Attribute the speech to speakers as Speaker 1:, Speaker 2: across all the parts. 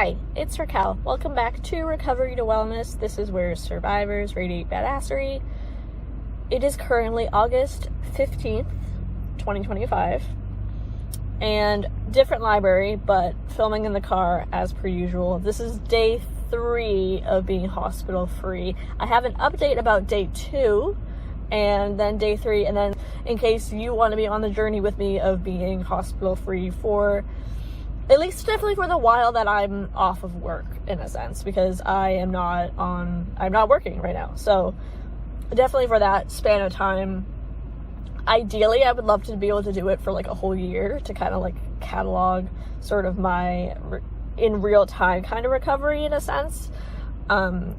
Speaker 1: Hi, it's Raquel. Welcome back to Recovery to Wellness. This is where survivors radiate badassery. It is currently August 15th, 2025, and different library, but filming in the car as per usual. This is day 3 of being hospital free. I have an update about day 2 and then day 3, and then in case you want to be on the journey with me of being hospital free for at least definitely for the while that I'm off of work, in a sense, because I'm not working right now. So definitely for that span of time. Ideally, I would love to be able to do it for like a whole year to kind of like catalog sort of my in real time kind of recovery, in a sense.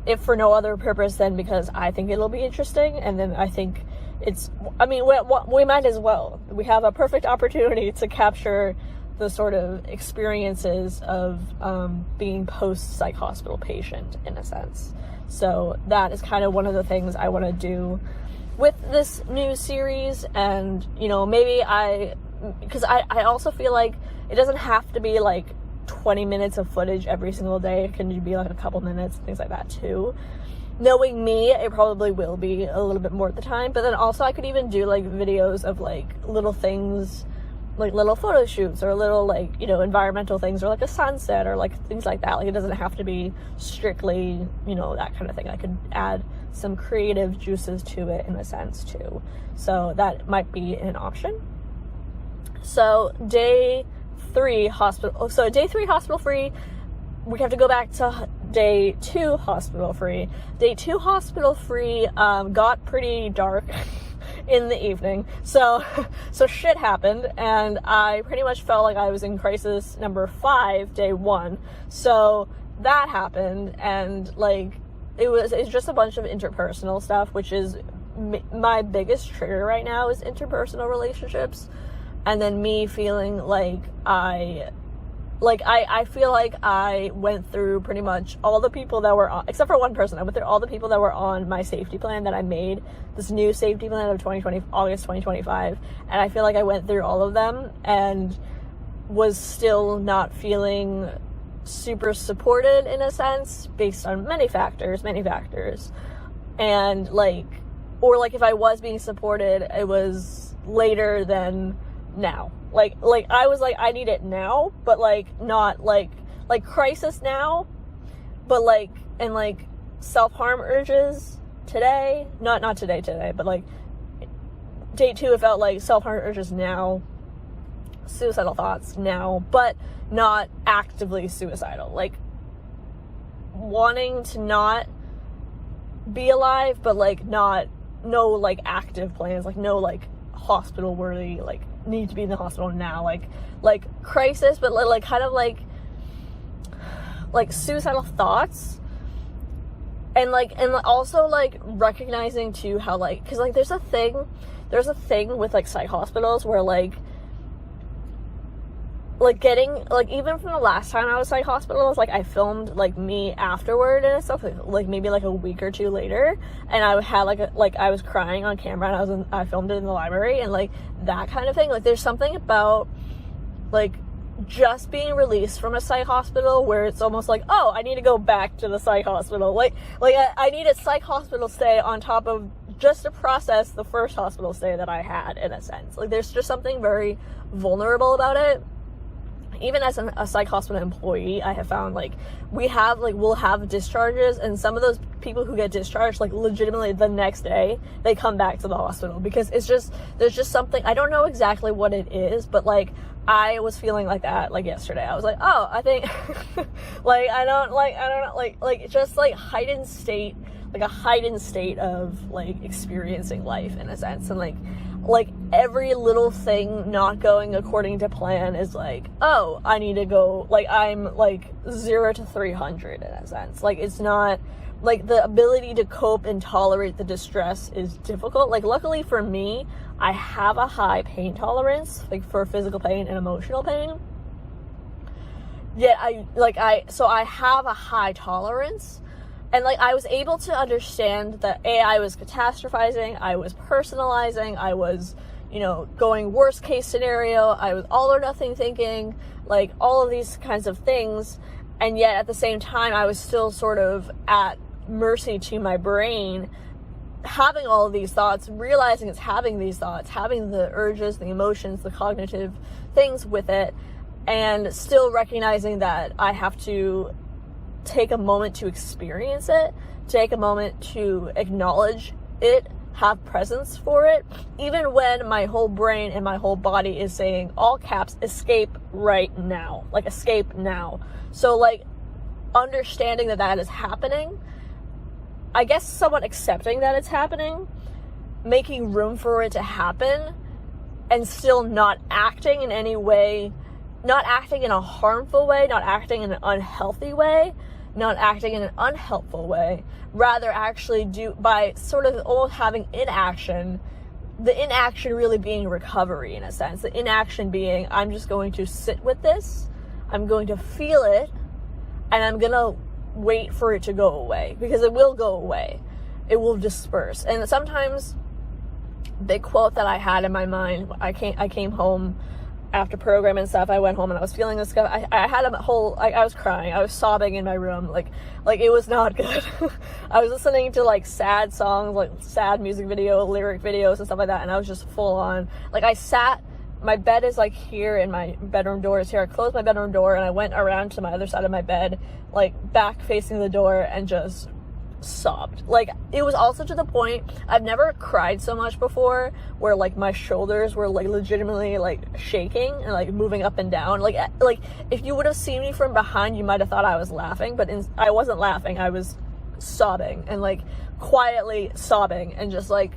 Speaker 1: If for no other purpose than because I think it'll be interesting, and then I think we might as well. We have a perfect opportunity to capture the sort of experiences of being post-psych hospital patient, in a sense. So that is kind of one of the things I want to do with this new series. And, you know, maybe because I also feel like it doesn't have to be like 20 minutes of footage every single day. It can be like a couple minutes, things like that too. Knowing me, it probably will be a little bit more at the time, but then also I could even do like videos of like little things, like little photo shoots or little like, you know, environmental things, or like a sunset or like things like that. Like it doesn't have to be strictly, you know, that kind of thing. I could add some creative juices to it, in a sense too. So that might be an option. So day 3 hospital free. We have to go back to day 2 hospital free. Day 2 hospital free got pretty dark in the evening, so shit happened, and I pretty much felt like I was in crisis number 5 day 1. So that happened, and like it's just a bunch of interpersonal stuff, which is my biggest trigger right now, is interpersonal relationships. And then me feeling like I feel like I went through pretty much all the people that were on, except for one person. I went through all the people that were on my safety plan that I made, this new safety plan of August 2025. And I feel like I went through all of them and was still not feeling super supported, in a sense, based on many factors. And like, or like if I was being supported, it was later than now. Like I was like, I need it now, but like not like crisis now, but like, and like self-harm urges today, not today, but like day 2, it felt like self-harm urges now, suicidal thoughts now, but not actively suicidal, like wanting to not be alive, but like no like active plans, like no like hospital worthy, like need to be in the hospital now, like crisis, but like kind of like suicidal thoughts. And also like recognizing too how like, because like there's a thing with like psych hospitals where like getting, like, even from the last time I was psych hospitals, like I filmed like me afterward and stuff, like maybe like a week or 2 later, and I had I was crying on camera, and I filmed it in the library, and like that kind of thing. Like there's something about like just being released from a psych hospital where it's almost like, oh, I need to go back to the psych hospital, like I need a psych hospital stay on top of just to process the first hospital stay that I had, in a sense. Like there's just something very vulnerable about it. Even as a psych hospital employee, I have found like we'll have discharges, and some of those people who get discharged, like legitimately the next day they come back to the hospital, because there's just something, I don't know exactly what it is, but like I was feeling like that like yesterday. I was like, oh, I think I don't know, like just like heightened state of like experiencing life, in a sense. And like every little thing not going according to plan is like, oh, I need to go, like I'm like 0 to 300, in a sense. Like it's not like the ability to cope and tolerate the distress is difficult. Like luckily for me, I have a high pain tolerance, like for physical pain and emotional pain. Yet I have a high tolerance. And like I was able to understand that I was catastrophizing, I was personalizing, I was, you know, going worst case scenario, I was all or nothing thinking, like all of these kinds of things. And yet at the same time, I was still sort of at mercy to my brain, having all of these thoughts, realizing it's having these thoughts, having the urges, the emotions, the cognitive things with it, and still recognizing that I have to take a moment to experience it, take a moment to acknowledge it, have presence for it, even when my whole brain and my whole body is saying, all caps, escape right now, like escape now. So like understanding that that is happening, I guess somewhat accepting that it's happening, making room for it to happen, and still not acting in any way, not acting in a harmful way, not acting in an unhealthy way, not acting in an unhelpful way, rather actually by sort of almost having inaction, the inaction really being recovery in a sense, the inaction being, I'm just going to sit with this, I'm going to feel it, and I'm going to wait for it to go away, because it will go away. It will disperse. And sometimes, big quote that I had in my mind, I came home after program and stuff, I went home and I was feeling this stuff. I had a whole, like, I was crying, I was sobbing in my room, like it was not good. I was listening to like sad songs, like sad music video, lyric videos and stuff like that, and I was just full on, like I sat, my bed is like here and my bedroom door is here, I closed my bedroom door and I went around to my other side of my bed, like back facing the door, and just sobbed. Like, it was also to the point, I've never cried so much before, where like my shoulders were like legitimately like shaking and like moving up and down. Like if you would have seen me from behind, you might have thought I was laughing, but I wasn't laughing, I was sobbing, and like quietly sobbing, and just like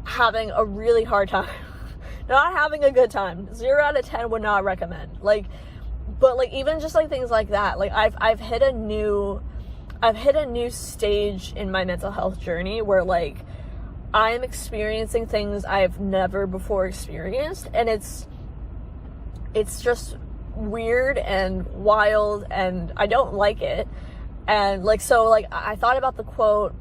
Speaker 1: having a really hard time. Not having a good time. 0 out of 10 would not recommend. Like, but like even just like things like that, like I've hit a new stage in my mental health journey where like I'm experiencing things I've never before experienced, and it's just weird and wild, and I don't like it. And like, so like I thought about the quote,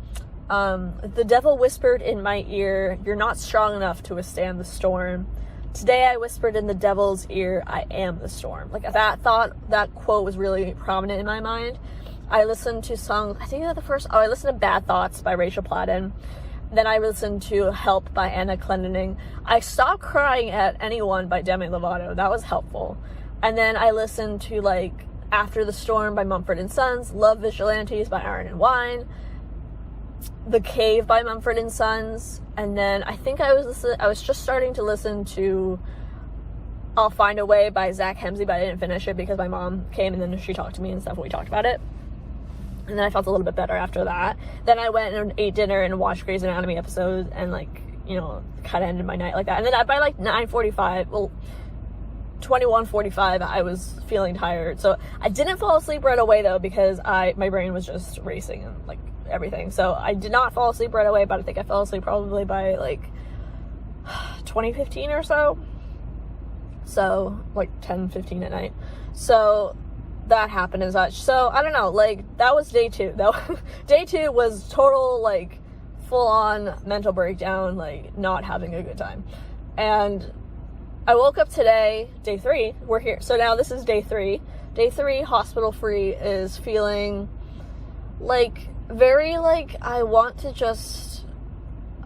Speaker 1: the devil whispered in my ear, you're not strong enough to withstand the storm. Today I whispered in the devil's ear, I am the storm. Like that quote was really prominent in my mind. I listened to songs, I listened to Bad Thoughts by Rachel Platten. Then I listened to Help by Anna Karenina. I stopped crying at Anyone by Demi Lovato. That was helpful. And then I listened to like After the Storm by Mumford & Sons, Love Vigilantes by Iron and Wine, The Cave by Mumford & Sons, and then I think I was just starting to listen to I'll Find a Way by Zach Hemsey, but I didn't finish it because my mom came and then she talked to me and stuff and we talked about it. And then I felt a little bit better after that. Then I went and ate dinner and watched Grey's Anatomy episodes and like, you know, kind of ended my night like that. And then by like 21:45, I was feeling tired. So I didn't fall asleep right away though, because my brain was just racing and like everything. So I did not fall asleep right away, but I think I fell asleep probably by like 20:15 or so. So like 10:15 at night. So that happened and such. So I don't know, like that was day 2 though. Day 2 was total like full on mental breakdown, like not having a good time. And I woke up today, day 3, we're here. So now this is day 3. Day 3, hospital free, is feeling like very like I want to just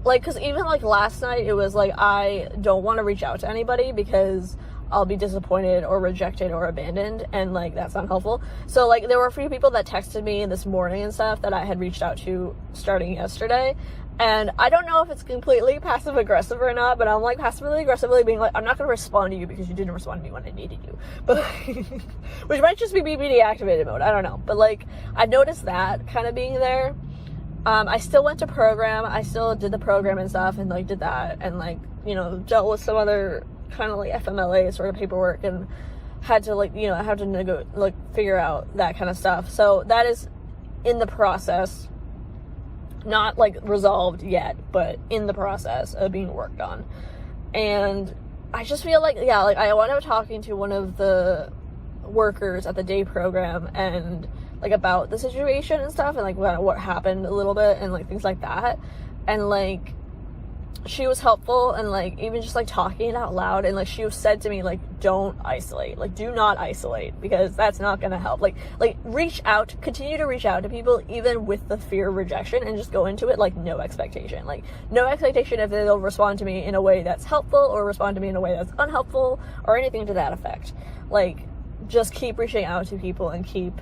Speaker 1: like, because even like last night it was like I don't want to reach out to anybody because I'll be disappointed or rejected or abandoned, and like that's not helpful. So like there were a few people that texted me this morning and stuff that I had reached out to starting yesterday, and I don't know if it's completely passive aggressive or not, but I'm like passively aggressively being like, I'm not going to respond to you because you didn't respond to me when I needed you, but which might just be deactivated mode, I don't know. But like I noticed that kind of being there. I still went to program, I still did the program and stuff and like did that, and like, you know, dealt with some other kind of like FMLA sort of paperwork, and had to like, you know, I had to figure out that kind of stuff. So that is in the process, not like resolved yet, but in the process of being worked on. And I just feel like, yeah, like I wound up talking to one of the workers at the day program and like about the situation and stuff, and like what happened a little bit and like things like that. And like she was helpful, and like even just like talking it out loud, and like she said to me like, don't isolate, like do not isolate, because that's not gonna help. Like reach out, continue to reach out to people even with the fear of rejection, and just go into it like no expectation, if they'll respond to me in a way that's helpful or respond to me in a way that's unhelpful or anything to that effect. Like just keep reaching out to people, and keep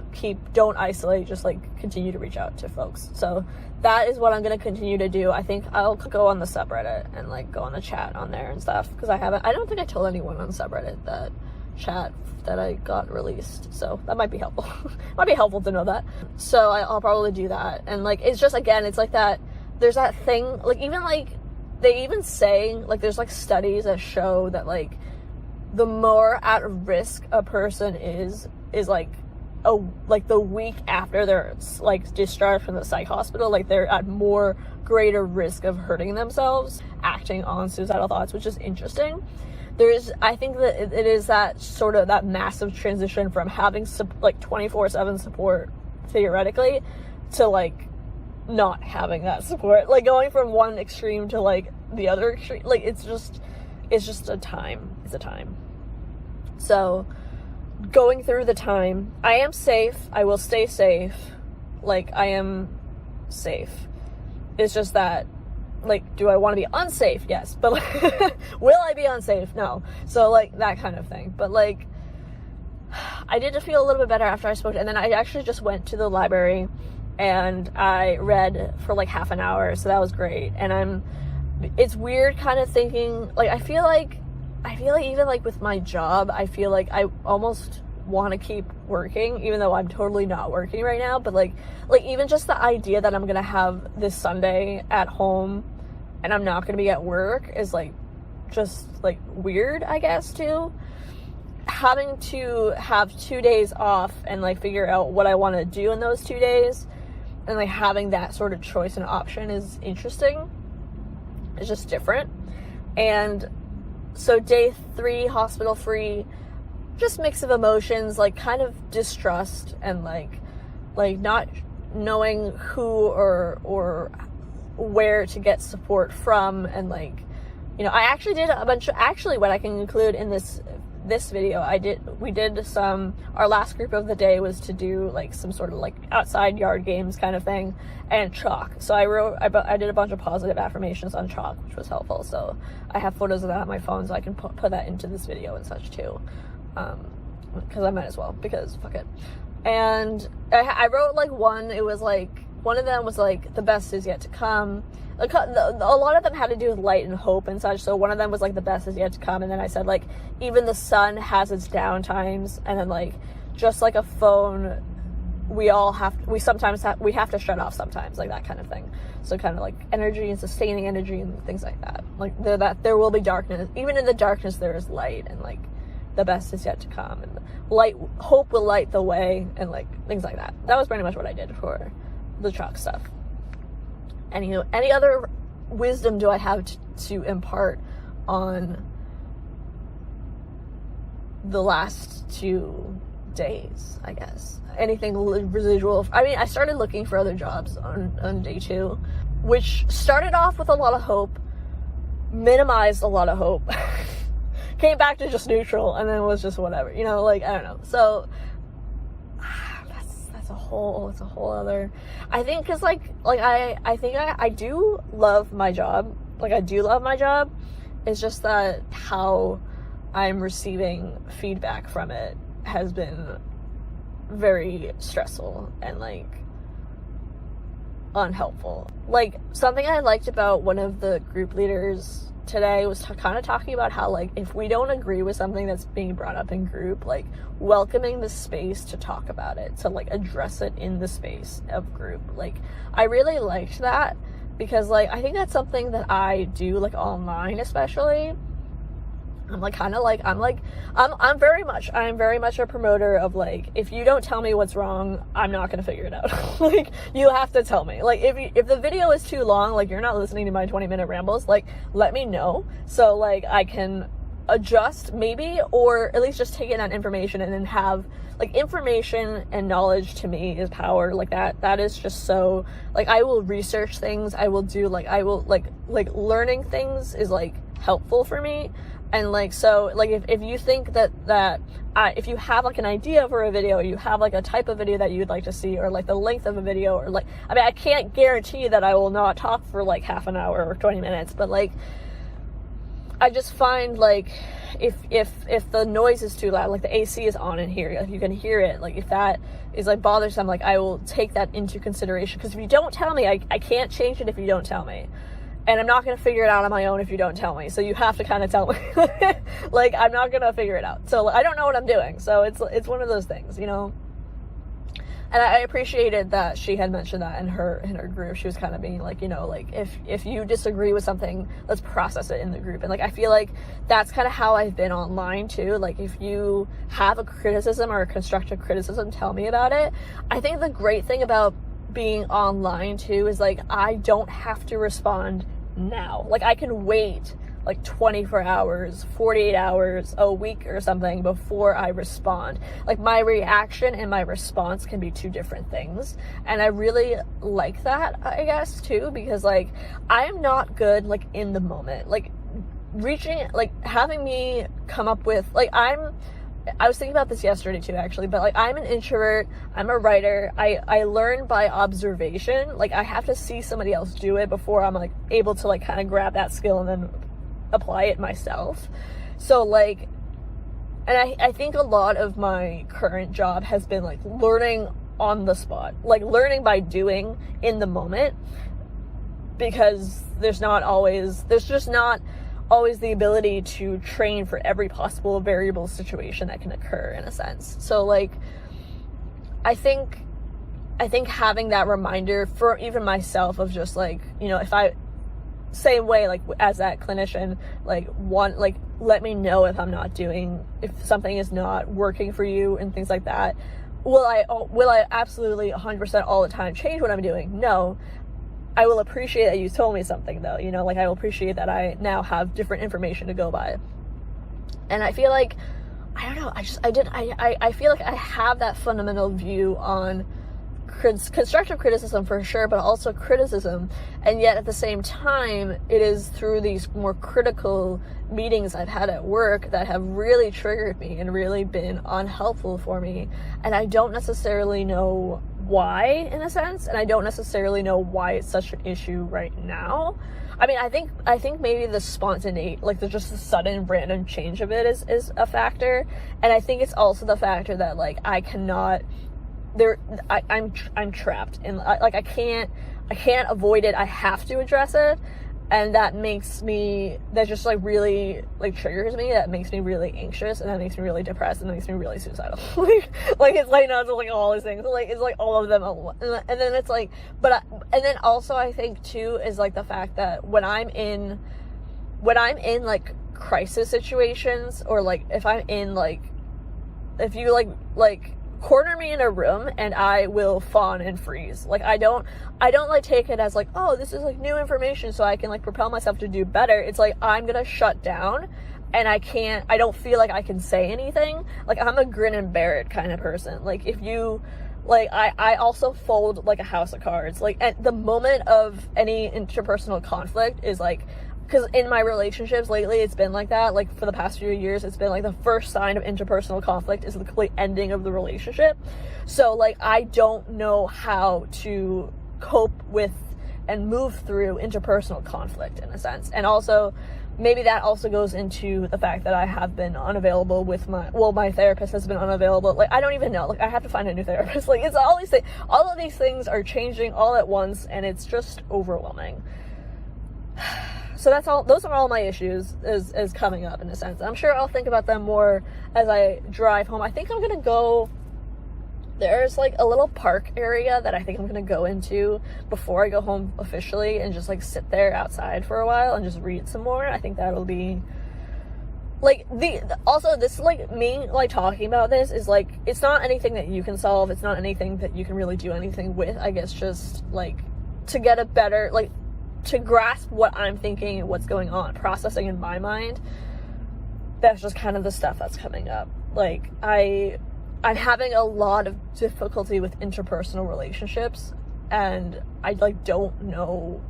Speaker 1: don't isolate, just like continue to reach out to folks. So that is what I'm going to continue to do. I think I'll go on the subreddit and like go on the chat on there and stuff, because I don't think I told anyone on subreddit that chat that I got released, so that might be helpful. Might be helpful to know that. So I'll probably do that. And like it's just, again, it's like that there's that thing, like even like they even say like there's like studies that show that like the more at risk a person is like the week after they're like discharged from the psych hospital, like they're at more greater risk of hurting themselves, acting on suicidal thoughts, which is interesting. I think that it is that sort of that massive transition from having like 24/7 support theoretically to like not having that support, like going from one extreme to like the other extreme. Like it's just a time. It's a time. So going through the time, I am safe. I will stay safe. Like I am safe. It's just that, like, do I want to be unsafe? Yes. But like, will I be unsafe? No. So like that kind of thing. But like, I did feel a little bit better after I spoke, and then I actually just went to the library and I read for like half an hour. So that was great. And it's weird kind of thinking, like, I feel like even like with my job, I feel like I almost want to keep working, even though I'm totally not working right now. But like even just the idea that I'm gonna have this Sunday at home and I'm not gonna be at work is like just like weird, I guess, too. Having to have 2 days off and like figure out what I want to do in those 2 days, and like having that sort of choice and option is interesting. It's just different. And so day 3, hospital free, just mix of emotions, like kind of distrust and like not knowing who or where to get support from. And like, you know, I actually did what I can include in this video, we did our last group of the day was to do like some sort of like outside yard games kind of thing, and chalk. So I did a bunch of positive affirmations on chalk, which was helpful. So I have photos of that on my phone, so I can put that into this video and such too, because I might as well, because fuck it. And I wrote like one of them was like, the best is yet to come. A lot of them had to do with light and hope and such. So one of them was like, the best is yet to come. And then I said like, even the sun has its down times. And then like, just like a phone, we sometimes have to shut off sometimes, like that kind of thing. So kind of like energy and sustaining energy and things like that. Like that there will be darkness. Even in the darkness, there is light, and like the best is yet to come, and hope will light the way, and like things like that. That was pretty much what I did for the chalk stuff. Any other wisdom do I have to impart on the last 2 days, I guess? Anything residual? I mean, I started looking for other jobs on day 2, which started off with a lot of hope, minimized a lot of hope, came back to just neutral, and then was just whatever, you know, like, I don't know. So it's a whole other, I think, because like I think I do love my job. Like I do love my job. It's just that how I'm receiving feedback from it has been very stressful and like unhelpful. Like something I liked about one of the group leaders today was kind of talking about how like if we don't agree with something that's being brought up in group, like welcoming the space to talk about it, to like address it in the space of group. Like I really liked that, because like I think that's something that I do, like online especially. I'm very much a promoter of like, if you don't tell me what's wrong, I'm not gonna figure it out. Like you have to tell me. Like if the video is too long, like you're not listening to my 20-minute rambles, like let me know, so like I can adjust maybe, or at least just take in that information and then have, like, information and knowledge to me is power. Like, that is just so, like, I will research things, I will do, like, I will, like learning things is, like, helpful for me. And, like, so, like, if you think that if you have, like, an idea for a video, or you have, like, a type of video that you'd like to see, or, like, the length of a video, or, like, I mean, I can't guarantee that I will not talk for, like, half an hour or 20 minutes, but, like, I just find, like, if the noise is too loud, like, the AC is on in here, if you can hear it, like, if that is, like, bothersome, like, I will take that into consideration, because if you don't tell me, I can't change it if you don't tell me. And I'm not going to figure it out on my own if you don't tell me. So you have to kind of tell me. Like, I'm not going to figure it out. So I don't know what I'm doing. So it's one of those things, you know. And I appreciated that she had mentioned that in her group. She was kind of being like, you know, like, if you disagree with something, let's process it in the group. And, like, I feel like that's kind of how I've been online too. Like, if you have a criticism or a constructive criticism, tell me about it. I think the great thing about being online too is, like, I don't have to respond now. Like, I can wait like 24 hours, 48 hours, a week or something before I respond. Like, my reaction and my response can be two different things. And I really like that, I guess, too, because, like, I am not good, like, in the moment. Like, having me come up with, like, I was thinking about this yesterday too, actually, but, like, I'm an introvert, I'm a writer, I learn by observation. Like, I have to see somebody else do it before I'm, like, able to, like, kind of grab that skill and then apply it myself. So, like, and I think a lot of my current job has been, like, learning on the spot, like, learning by doing in the moment, because there's just not always the ability to train for every possible variable situation that can occur, in a sense. So, like, I think having that reminder for even myself of just, like, you know, if I, same way, like, as that clinician, like, let me know if something is not working for you and things like that. Will I absolutely 100% all the time change what I'm doing? No. I will appreciate that you told me something, though, you know, like, I will appreciate that I now have different information to go by. And I feel like, I don't know, I feel like I have that fundamental view on constructive criticism for sure, but also criticism, and yet at the same time, it is through these more critical meetings I've had at work that have really triggered me and really been unhelpful for me, and I don't necessarily know why, in a sense, and I don't necessarily know why it's such an issue right now. I mean, I think maybe the spontaneity, like, just the sudden random change of it is a factor, and I think it's also the factor that, like, I'm trapped in, like, I can't avoid it. I have to address it, and that just, like, really, like, triggers me. That makes me really anxious, and that makes me really depressed, and that makes me really suicidal. like it's like, no, it's like all these things, like, it's like all of them, and then it's like, and then also I think too is, like, the fact that when I'm in like crisis situations, or, like, if I'm in, like, if you like corner me in a room and I will fawn and freeze. Like, I don't like take it as, like, oh, this is, like, new information so I can, like, propel myself to do better. It's like, I'm gonna shut down, and I don't feel like I can say anything. Like, I'm a grin and bear it kind of person. Like, if you, like, I also fold like a house of cards. Like, at the moment of any interpersonal conflict is, like, because in my relationships lately, it's been like that. Like, for the past few years, it's been, like, the first sign of interpersonal conflict is the complete ending of the relationship. So, like, I don't know how to cope with and move through interpersonal conflict, in a sense. And also, maybe that also goes into the fact that I have been unavailable with my therapist has been unavailable. Like, I don't even know. Like, I have to find a new therapist. Like, it's all these things. All of these things are changing all at once, and it's just overwhelming. So those are all my issues is coming up, in a sense. I'm sure I'll think about them more as I drive home. I think I'm gonna go, there's, like, a little park area that I think I'm gonna go into before I go home officially, and just, like, sit there outside for a while and just read some more. I think that'll be, like, also, this, like, me, like, talking about this is, like, it's not anything that you can solve. It's not anything that you can really do anything with. I guess just, like, to get a better, like, to grasp what I'm thinking and what's going on, processing in my mind. that's just kind of the stuff that's coming up. Like, I'm having a lot of difficulty with interpersonal relationships, and I, like, don't know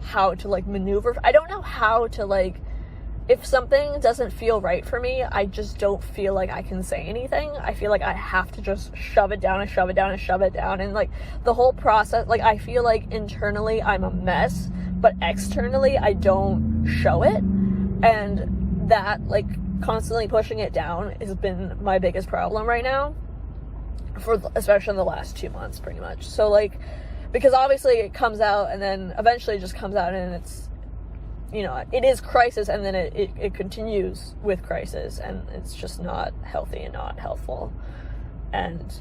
Speaker 1: how to, like, maneuver. I don't know how to, like, if something doesn't feel right for me, I just don't feel like I can say anything. I feel like I have to just shove it down and shove it down and shove it down. And, like, the whole process, like, I feel like internally I'm a mess, but externally I don't show it. And that, like, constantly pushing it down has been my biggest problem right now, especially in the last 2 months, pretty much. So, like, because obviously it comes out and then eventually it just comes out and it's, you know, it is crisis, and then it continues with crisis, and it's just not healthy and not helpful. And,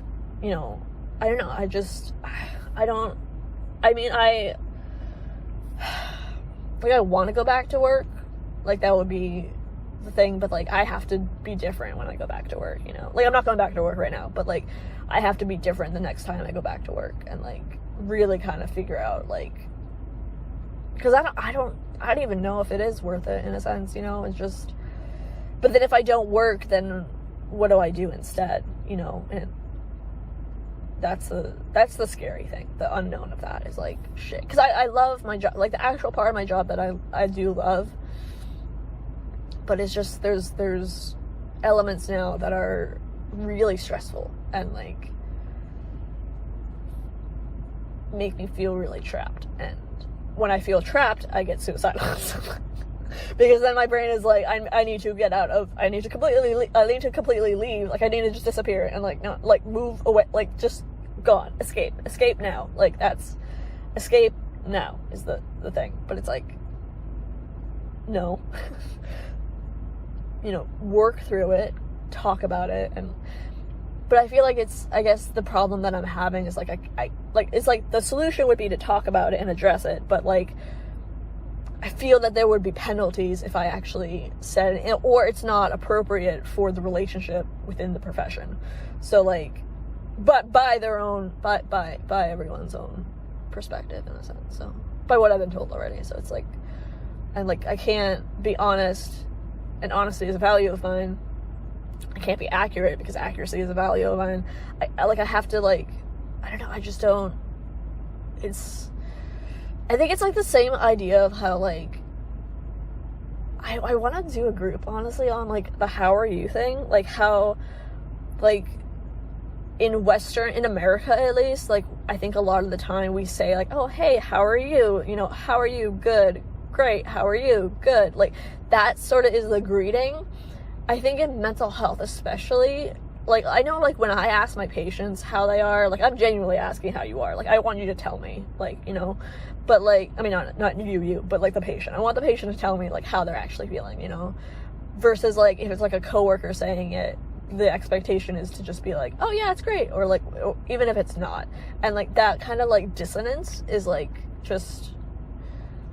Speaker 1: you know, I don't know, I want to go back to work, like, that would be the thing, but, like, I have to be different when I go back to work, you know, like, I'm not going back to work right now, but, like, I have to be different the next time I go back to work, and, like, really kind of figure out, like, because I don't even know if it is worth it, in a sense, you know. It's just, but then if I don't work, then what do I do instead, you know? And that's the scary thing, the unknown of that is, like, shit, because I love my job, like, the actual part of my job that I do love, but it's just, there's elements now that are really stressful and, like, make me feel really trapped. And when I feel trapped, I get suicidal. Because then my brain is like, I need to get out of, I need to completely leave, like, I need to just disappear and, like, not, like, move away, like, just gone, escape now, like, that's, escape now is the thing. But it's like, no. You know, work through it, talk about it, but I feel like it's, I guess the problem that I'm having is, like, I like, it's like the solution would be to talk about it and address it, but, like, I feel that there would be penalties if I actually said it, or it's not appropriate for the relationship within the profession. So, like, but by their own, by everyone's own perspective, in a sense. So, by what I've been told already. So it's like, and, like, I can't be honest, and honesty is a value of mine. I can't be accurate because accuracy is a value of mine. I have to, like, I don't know, I just don't, I think it's, like, the same idea of how, like, I want to do a group, honestly, on, like, the how are you thing, like, how, like, in America, at least, like, I think a lot of the time we say, like, oh, hey, how are you, you know, how are you, good, great, how are you, good, like, that sort of is the greeting. I think in mental health especially, like, I know, like, when I ask my patients how they are, like, I'm genuinely asking how you are, like, I want you to tell me, like, you know, but, like, I mean, not you, but, like, the patient, I want the patient to tell me, like, how they're actually feeling, you know, versus, like, if it's, like, a coworker saying it, the expectation is to just be like, oh, yeah, it's great, or, like, even if it's not, and, like, that kind of, like, dissonance is, like, just,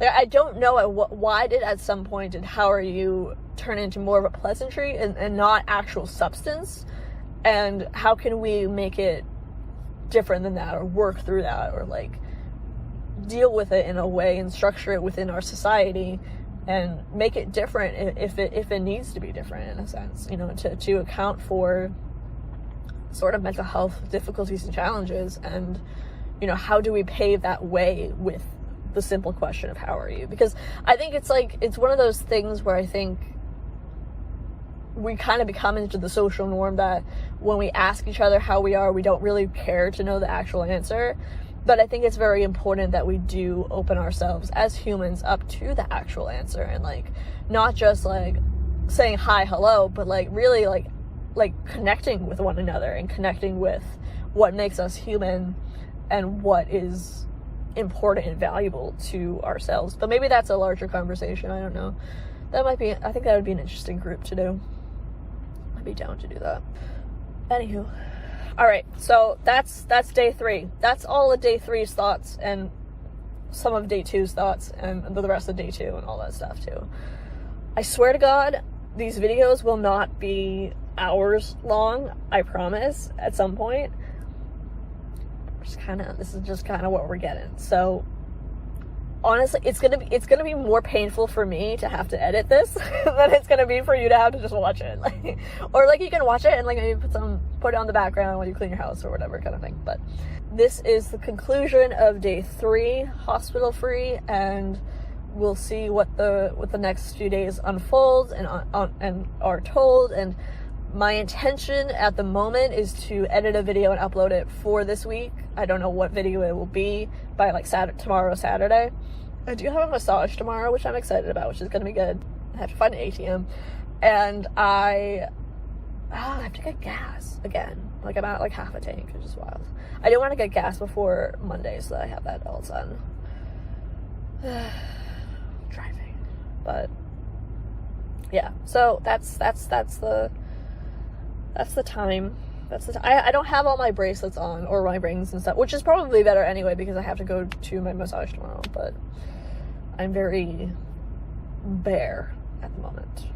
Speaker 1: like, I don't know why did at some point did how are you turn into more of a pleasantry and not actual substance, and how can we make it different than that, or work through that, or, like, deal with it in a way and structure it within our society and make it different if it needs to be different, in a sense, you know, to account for sort of mental health difficulties and challenges. And, you know, how do we pave that way with the simple question of how are you? Because I think it's, like, it's one of those things where I think we kind of become into the social norm that when we ask each other how we are, we don't really care to know the actual answer. But I think it's very important that we do open ourselves as humans up to the actual answer, and, like, not just, like, saying hi, hello, but, like, really, like connecting with one another and connecting with what makes us human and what is important and valuable to ourselves. But maybe that's a larger conversation, I don't know. I think that would be an interesting group to do. I'd be down to do that. Anywho. Alright, so that's day 3. That's all of day 3's thoughts, and some of day 2's thoughts, and the rest of day 2 and all that stuff too. I swear to God, these videos will not be hours long, I promise, at some point. This is just kind of what we're getting. So, honestly, it's gonna be more painful for me to have to edit this than it's gonna be for you to have to just watch it. Like, or like you can watch it and like maybe put it on the background when you clean your house or whatever kind of thing. But this is the conclusion of day 3, hospital free, and we'll see what the next few days unfolds and are told. And my intention at the moment is to edit a video and upload it for this week. I don't know what video it will be by like tomorrow, Saturday. I do have a massage tomorrow, which I'm excited about, which is going to be good. I have to find an ATM, and I have to get gas again. Like I'm at like half a tank, which is wild. I do want to get gas before Monday so that I have that all done. Driving, but yeah. So that's the time. I don't have all my bracelets on or my rings and stuff, which is probably better anyway because I have to go to my massage tomorrow. But I'm very bare at the moment,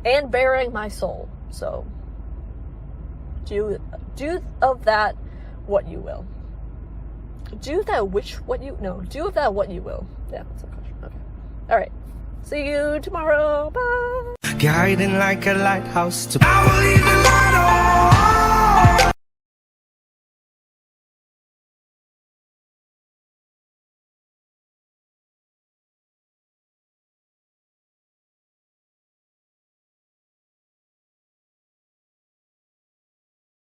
Speaker 1: and bearing my soul. So do of that what you will. Do of that what you will. Yeah, that's a question. Okay. All right. See you tomorrow. Bye.
Speaker 2: Guiding like a lighthouse to I will leave the light on.